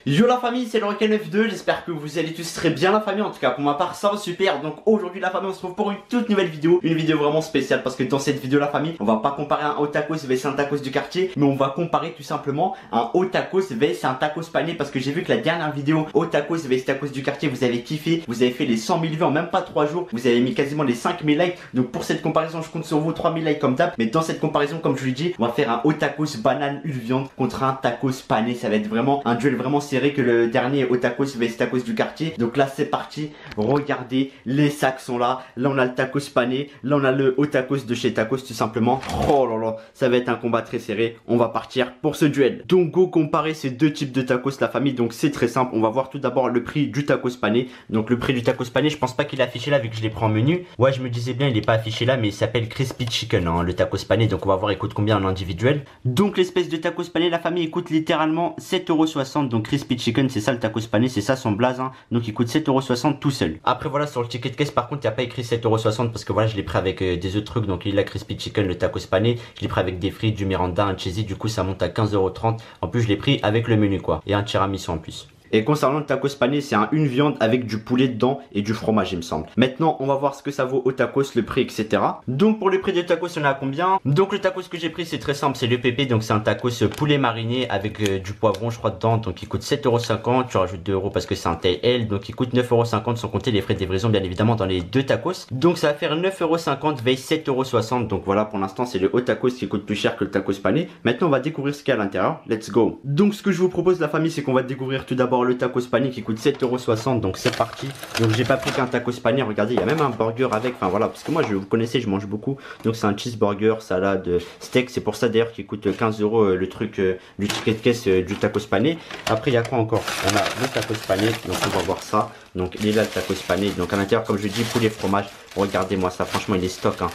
Yo la famille, c'est le Requin 92, j'espère que vous allez tous très bien la famille, en tout cas pour ma part ça va super. Donc aujourd'hui la famille on se retrouve pour une toute nouvelle vidéo, une vidéo vraiment spéciale parce que dans cette vidéo la famille on va pas comparer un haut tacos vs un tacos du quartier, mais on va comparer tout simplement un haut tacos vs un tacos pané, parce que j'ai vu que la dernière vidéo haut tacos vs tacos du quartier vous avez kiffé, vous avez fait les 100 000 vues en même pas 3 jours, vous avez mis quasiment les 5 000 likes. Donc pour cette comparaison je compte sur vous 3 000 likes comme d'hab, mais dans cette comparaison comme je vous l'ai dit on va faire un haut tacos banane une viande contre un tacos pané. Ça va être vraiment un duel vraiment serré que le dernier au tacos vs tacos du quartier. Donc là c'est parti, regardez, les sacs sont là. Là on a le tacos pané, là on a le haut tacos de chez tacos tout simplement. Oh là là, ça va être un combat très serré. On va partir pour ce duel. Donc go comparer ces deux types de tacos la famille. Donc c'est très simple, on va voir tout d'abord le prix du tacos pané. Donc le prix du tacos pané, je pense pas qu'il est affiché là vu que je l'ai pris en menu. Ouais, je me disais bien il est pas affiché là, mais il s'appelle Crispy Chicken hein, le tacos pané. Donc on va voir il coûte combien en individuel. Donc l'espèce de tacos pané la famille il coûte littéralement 7,60 €. Donc Crispy Chicken c'est ça le tacos pané, c'est ça son blaze hein. Donc il coûte 7,60 € tout seul. Après voilà, sur le ticket de caisse par contre il n'y a pas écrit 7,60 € parce que voilà je l'ai pris avec des autres trucs. Donc il a la Crispy Chicken, le tacos pané, je l'ai pris avec des frites, du Miranda, un cheesy, du coup ça monte à 15,30 €. En plus je l'ai pris avec le menu quoi, et un tiramisu en plus. Et concernant le tacos pané, c'est une viande avec du poulet dedans et du fromage il me semble. Maintenant on va voir ce que ça vaut au tacos, le prix etc. Donc pour le prix des tacos on est à combien? Donc le tacos que j'ai pris c'est très simple, c'est le PP. Donc c'est un tacos poulet mariné avec du poivron je crois dedans. Donc il coûte 7,50 €, tu rajoutes 2 € parce que c'est un taille L. Donc il coûte 9,50 € sans compter les frais de livraison bien évidemment dans les deux tacos. Donc ça va faire 9,50 € vs 7,60 €. Donc voilà, pour l'instant c'est le haut tacos qui coûte plus cher que le tacos pané. Maintenant on va découvrir ce qu'il y a à l'intérieur, let's go. Donc ce que je vous propose la famille, c'est qu'on va découvrir tout d'abord le tacos pané qui coûte 7,60 €. Donc c'est parti. Donc j'ai pas pris qu'un tacos pané, regardez il y a même un burger avec, enfin voilà, parce que moi vous connaissez je mange beaucoup. Donc c'est un cheeseburger, salade, steak. C'est pour ça d'ailleurs qu'il coûte 15 € le truc du ticket de caisse du tacos pané. Après il y a quoi encore? On a le tacos pané, donc on va voir ça. Donc il est là le tacos pané. Donc à l'intérieur comme je dis poulet fromage. Regardez-moi ça, franchement il est stock hein.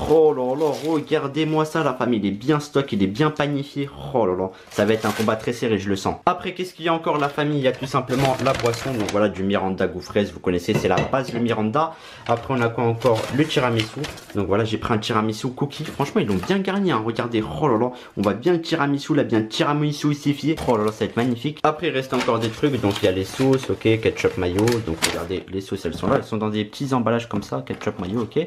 Oh là là, regardez-moi ça la famille, il est bien stock, il est bien panifié. Oh là là, ça va être un combat très serré, je le sens. Après qu'est-ce qu'il y a encore la famille? Il y a tout simplement la boisson, donc voilà du Miranda goût fraise, vous connaissez, c'est la base le Miranda. Après on a quoi encore? Le tiramisu. Donc voilà, j'ai pris un tiramisu cookie, franchement ils l'ont bien garni hein. Regardez, oh là là, on va bien le tiramisu là, bien le tiramisu issifié. Oh là là, ça va être magnifique. Après il reste encore des trucs, donc il y a les sauces, ok, ketchup mayo. Donc regardez, les sauces elles sont là, elles sont dans des petits emballages comme ça, ketchup mayo, ok.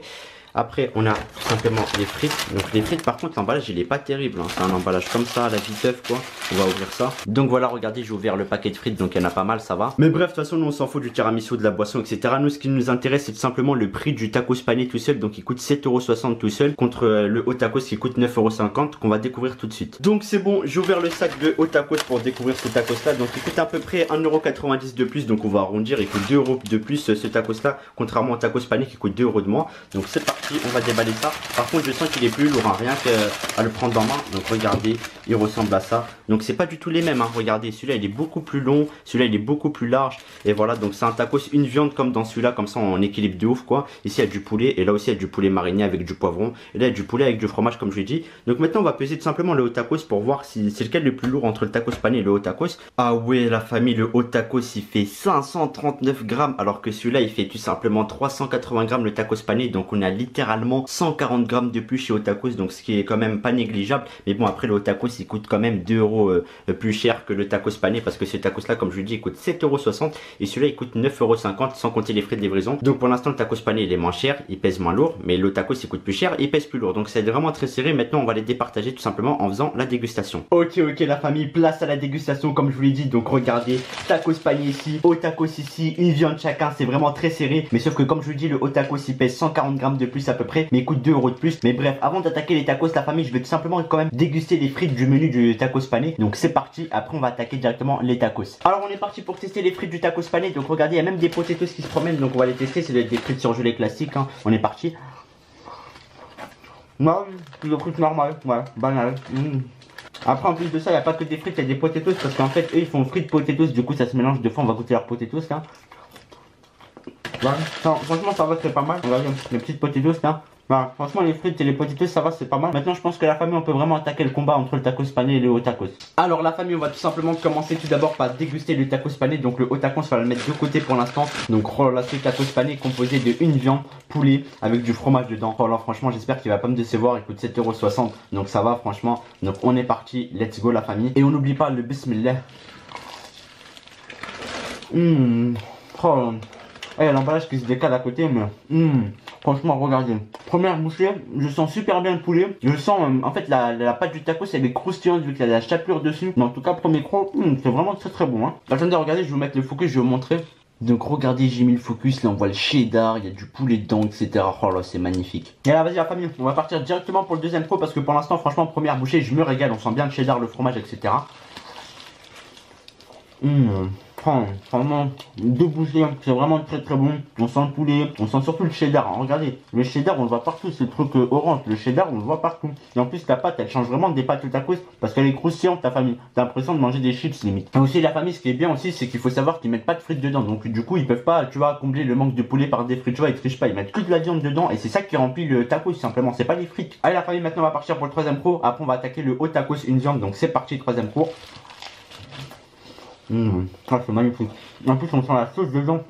Après on a tout simplement les frites. Donc les frites par contre l'emballage il est pas terrible hein. C'est un emballage comme ça à la viteuf quoi. On va ouvrir ça. Donc voilà, regardez, j'ai ouvert le paquet de frites, donc il y en a pas mal, ça va. Mais bref, de toute façon nous on s'en fout du tiramisu, de la boisson etc. Nous ce qui nous intéresse c'est tout simplement le prix du tacos pané tout seul. Donc il coûte 7,60 € tout seul contre le haut tacos qui coûte 9,50 € qu'on va découvrir tout de suite. Donc c'est bon, j'ai ouvert le sac de haut tacos pour découvrir ce tacos là. Donc il coûte à peu près 1,90 € de plus. Donc on va arrondir, il coûte 2 € de plus ce tacos là, contrairement au tacos pané qui coûte 2 € de moins. Donc c'est parti, on va déballer ça. Par contre je sens qu'il est plus lourd hein, rien qu'à le prendre en main. Donc regardez, il ressemble à ça. Donc c'est pas du tout les mêmes hein. Regardez, celui-là il est beaucoup plus long, celui-là il est beaucoup plus large. Et voilà, donc c'est un tacos une viande comme dans celui-là, comme ça en équilibre de ouf quoi. Ici il y a du poulet et là aussi il y a du poulet mariné avec du poivron. Et là il y a du poulet avec du fromage comme je l'ai dit. Donc maintenant on va peser tout simplement le haut tacos pour voir si c'est lequel le plus lourd entre le tacos pané et le haut tacos. Ah ouais la famille, le haut tacos il fait 539 grammes alors que celui-là il fait tout simplement 380 grammes le tacos pané. Donc on a littéralement 140 grammes de plus chez haut tacos, donc ce qui est quand même pas négligeable. Mais bon après le haut tacos il coûte quand même 2 € plus cher que le tacos pané, parce que ce tacos là comme je vous dis il coûte 7,60 € et celui-là il coûte 9,50 € sans compter les frais de livraison. Donc pour l'instant le tacos pané il est moins cher, il pèse moins lourd, mais le tacos il coûte plus cher, il pèse plus lourd. Donc c'est vraiment très serré. Maintenant on va les départager tout simplement en faisant la dégustation. Ok la famille, place à la dégustation comme je vous l'ai dit. Donc regardez, tacos pané ici, haut tacos ici, une viande chacun, c'est vraiment très serré. Mais sauf que comme je vous dis le haut tacos il pèse 140 grammes de plus à peu près, mais il coûte 2 € de plus. Mais bref, avant d'attaquer les tacos la famille, je vais tout simplement quand même déguster les frites du menu du tacos pané. Donc c'est parti, après on va attaquer directement les tacos. Alors on est parti pour tester les frites du tacos pané. Donc regardez, il y a même des potatoes qui se promènent, donc on va les tester. C'est des frites surgelées classiques hein. On est parti. Non, c'est des frites normales, ouais, banal. Après en plus de ça, il n'y a pas que des frites, il y a des potatoes parce qu'en fait eux ils font frites potatoes, du coup ça se mélange deux fois. On va goûter leurs potatoes là. Ouais, franchement ça va, c'est pas mal. Regardez les petites potatoes là. Voilà, franchement les frites et les potatoes ça va, c'est pas mal. Maintenant je pense que la famille on peut vraiment attaquer le combat entre le tacos pané et le haut tacos. Alors la famille on va tout simplement commencer tout d'abord par déguster le tacos pané. Donc le haut tacos on va le mettre de côté pour l'instant. Donc oh là, ce tacos pané est composé de une viande poulet avec du fromage dedans. Oh là franchement j'espère qu'il va pas me décevoir, il coûte 7,60 €. Donc ça va franchement. Donc on est parti, let's go la famille. Et on n'oublie pas le bismillah. Oh. Il y a l'emballage qui se décale à côté, mais franchement, regardez. Première bouchée, je sens super bien le poulet. Je sens, en fait, la pâte du tacos, elle est croustillante vu qu'il y a de la chapelure dessus. Mais en tout cas, premier croc, c'est vraiment très très bon. Hein. Attendez, regardez, je vais vous mettre le focus, je vais vous montrer. Donc regardez, j'ai mis le focus, là on voit le cheddar, il y a du poulet dedans, etc. Oh là, c'est magnifique. Et là, vas-y la famille, on va partir directement pour le deuxième croc parce que pour l'instant, franchement, première bouchée, je me régale. On sent bien le cheddar, le fromage, etc. Vraiment, deux bouchées, c'est vraiment très très bon. On sent le poulet, on sent surtout le cheddar. Hein. Regardez, le cheddar on le voit partout, c'est le truc orange. Le cheddar on le voit partout. Et en plus la pâte elle change vraiment des pâtes au tacos parce qu'elle est croustillante la famille. T'as l'impression de manger des chips limite. Et aussi la famille, ce qui est bien aussi, c'est qu'il faut savoir qu'ils mettent pas de frites dedans. Donc du coup ils peuvent pas, tu vois, combler le manque de poulet par des frites. Tu vois, ils trichent pas, ils mettent que de la viande dedans et c'est ça qui remplit le tacos simplement. C'est pas les frites. Allez la famille, maintenant on va partir pour le troisième pro. Après on va attaquer le haut tacos une viande. Donc c'est parti, troisième pro. Ah, c'est magnifique. En plus, on sent la sauce dedans.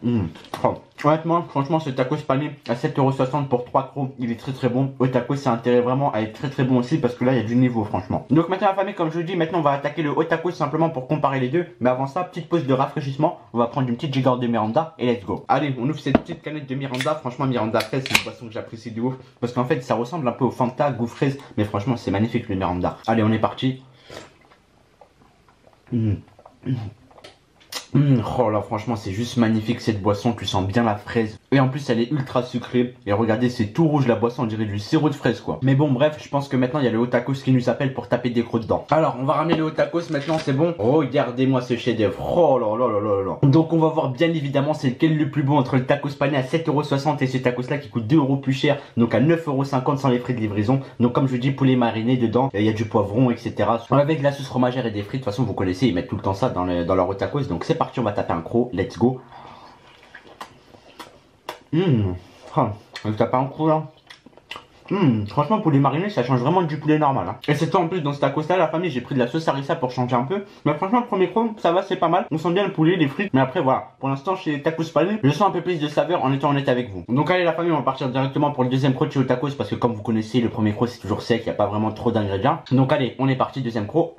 Oh. Honnêtement, franchement, ce tacos pané à 7,60 € pour 3 crocs, il est très très bon. Au tacos, c'est intérêt vraiment à être très très bon aussi parce que là, il y a du niveau, franchement. Donc maintenant, la famille, comme je vous dis, maintenant, on va attaquer le haut tacos simplement pour comparer les deux. Mais avant ça, petite pause de rafraîchissement. On va prendre une petite gigogne de Miranda et let's go. Allez, on ouvre cette petite canette de Miranda. Franchement, Miranda fraise, c'est une boisson que j'apprécie de ouf parce qu'en fait, ça ressemble un peu au Fanta, goût fraise. Mais franchement, c'est magnifique le Miranda. Allez, on est parti. Oh là, franchement, c'est juste magnifique cette boisson. Tu sens bien la fraise. Et en plus, elle est ultra sucrée. Et regardez, c'est tout rouge la boisson. On dirait du sirop de fraise, quoi. Mais bon, bref, je pense que maintenant, il y a le haut tacos qui nous appelle pour taper des crocs dedans. Alors, on va ramener le haut tacos maintenant, c'est bon. Regardez-moi ce chef-d'œuvre. Oh là là là là là. Donc, on va voir bien évidemment c'est lequel le plus bon entre le tacos pané à 7,60 € et ce tacos-là qui coûte 2 € plus cher. Donc, à 9,50 € sans les frais de livraison. Donc, comme je dis, poulet mariné dedans. Il y a du poivron, etc. Avec de la sauce fromagère et des frites. De toute façon, vous connaissez, ils mettent tout le temps ça dans leur haut tacos. Donc, c'est parti, on va taper un croc, let's go. Je tape un croc là. Franchement, poulet mariné, ça change vraiment du poulet normal. Hein. Et c'est toi en plus dans ce tacos là, la famille, j'ai pris de la sauce harissa pour changer un peu. Mais franchement, le premier croc, ça va, c'est pas mal. On sent bien le poulet, les frites. Mais après, voilà. Pour l'instant, chez tacos pané, je sens un peu plus de saveur en étant honnête avec vous. Donc, allez, la famille, on va partir directement pour le deuxième croc chez au tacos. Parce que, comme vous connaissez, le premier croc, c'est toujours sec. Il n'y a pas vraiment trop d'ingrédients. Donc, allez, on est parti, deuxième croc.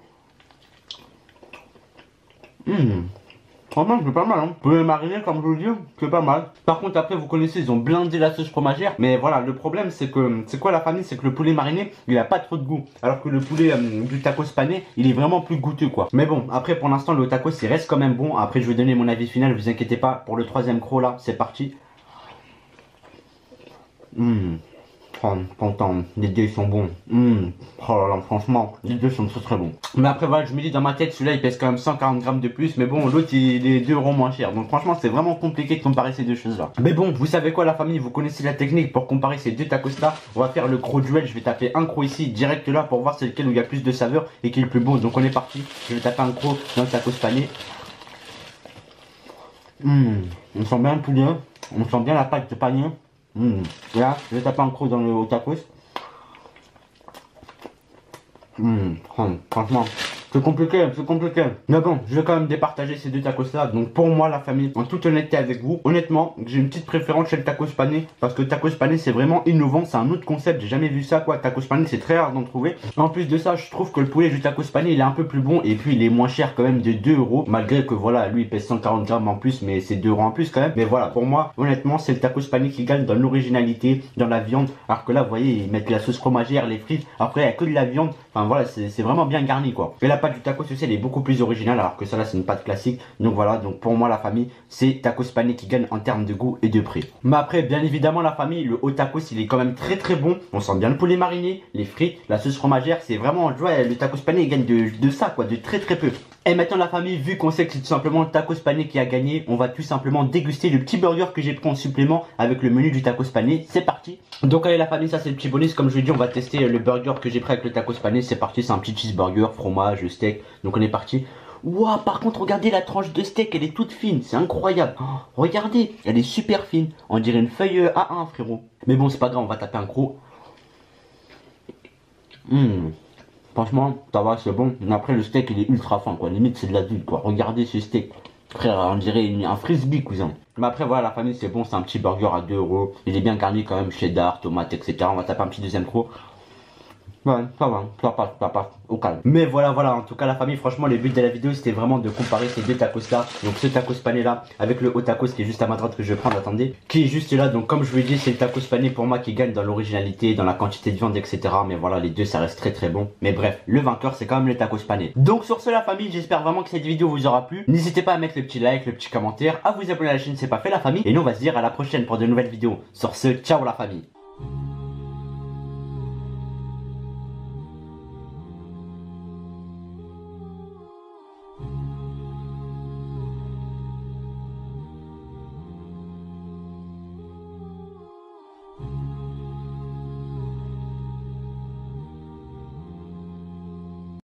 Franchement, c'est pas mal, hein. Poulet mariné, comme je vous le dis, c'est pas mal. Par contre, après, vous connaissez, ils ont blindé la sauce fromagère. Mais voilà, le problème, c'est que, c'est quoi la famille? C'est que le poulet mariné, il a pas trop de goût. Alors que le poulet du tacos pané, il est vraiment plus goûteux, quoi. Mais bon, après, pour l'instant, le tacos, il reste quand même bon. Après, je vais donner mon avis final, vous inquiétez pas. Pour le troisième croc, là, c'est parti. Content, les deux sont bons. Oh là là, franchement, les deux sont très très bons. Mais après, voilà, je me dis dans ma tête, celui-là il pèse quand même 140 grammes de plus. Mais bon, l'autre il est 2 € moins cher. Donc, franchement, c'est vraiment compliqué de comparer ces deux choses-là. Mais bon, vous savez quoi, la famille, vous connaissez la technique pour comparer ces deux tacos-là. On va faire le croc duel. Je vais taper un croc ici, direct là, pour voir c'est lequel où il y a plus de saveur et qui est le plus bon. Donc, on est parti. Je vais taper un croc dans le tacos pané. On sent bien le poulet, on sent bien la pâte de pané. Là, je vais taper un croc dans le tacos. Franchement, c'est compliqué, c'est compliqué. Mais bon, je vais quand même départager ces deux tacos là. Donc pour moi, la famille, en toute honnêteté avec vous, honnêtement, j'ai une petite préférence chez le tacos pané. Parce que tacos pané, c'est vraiment innovant. C'est un autre concept. J'ai jamais vu ça, quoi. Tacos pané, c'est très rare d'en trouver. En plus de ça, je trouve que le poulet du tacos pané, il est un peu plus bon. Et puis, il est moins cher quand même de 2 €. Malgré que voilà, lui, il pèse 140 grammes en plus. Mais c'est 2 € en plus quand même. Mais voilà, pour moi, honnêtement, c'est le tacos pané qui gagne dans l'originalité, dans la viande. Alors que là, vous voyez, ils mettent la sauce fromagère, les frites. Après, il n'y a que de la viande. Enfin voilà, c'est vraiment bien garni, quoi. Et la pâte du tacos aussi, elle est beaucoup plus originale, alors que ça là, c'est une pâte classique. Donc voilà, donc pour moi, la famille, c'est tacos pané qui gagne en termes de goût et de prix. Mais après, bien évidemment, la famille, le haut tacos, il est quand même très très bon. On sent bien le poulet mariné, les frites, la sauce fromagère. C'est vraiment, tu vois, le tacos pané, il gagne de ça, quoi, de très très peu. Et maintenant, la famille, vu qu'on sait que c'est tout simplement le tacos pané qui a gagné, on va tout simplement déguster le petit burger que j'ai pris en supplément avec le menu du tacos pané. C'est parti. Donc allez la famille, ça c'est le petit bonus. Comme je l'ai dit, on va tester le burger que j'ai pris avec le tacos pané. C'est parti, c'est un petit cheeseburger, fromage, steak. Donc on est parti. Waouh, par contre, regardez la tranche de steak, elle est toute fine, c'est incroyable. Oh, regardez, elle est super fine. On dirait une feuille A1, frérot. Mais bon, c'est pas grave, on va taper un gros. Franchement, ça va, c'est bon. Mais après, le steak, il est ultra fin, quoi. Limite, c'est de l'adulte, quoi. Regardez ce steak. Frère, on dirait un frisbee, cousin. Mais après, voilà, la famille, c'est bon. C'est un petit burger à 2 €. Il est bien garni quand même, cheddar, tomate, etc. On va taper un petit deuxième croc. Ouais, ça passe, au calme. Mais voilà, en tout cas la famille, franchement le but de la vidéo c'était vraiment de comparer ces deux tacos là. Donc ce tacos pané là avec le haut tacos qui est juste à ma droite que je vais prendre, attendez, qui est juste là. Donc comme je vous l'ai dit, c'est le tacos pané pour moi qui gagne dans l'originalité, dans la quantité de viande, etc. Mais voilà, les deux ça reste très bon. Mais bref, le vainqueur c'est quand même le tacos pané. Donc sur ce la famille, j'espère vraiment que cette vidéo vous aura plu. N'hésitez pas à mettre le petit like, le petit commentaire, à vous abonner à la chaîne si c'est pas fait la famille. Et nous on va se dire à la prochaine pour de nouvelles vidéos. Sur ce, ciao la famille.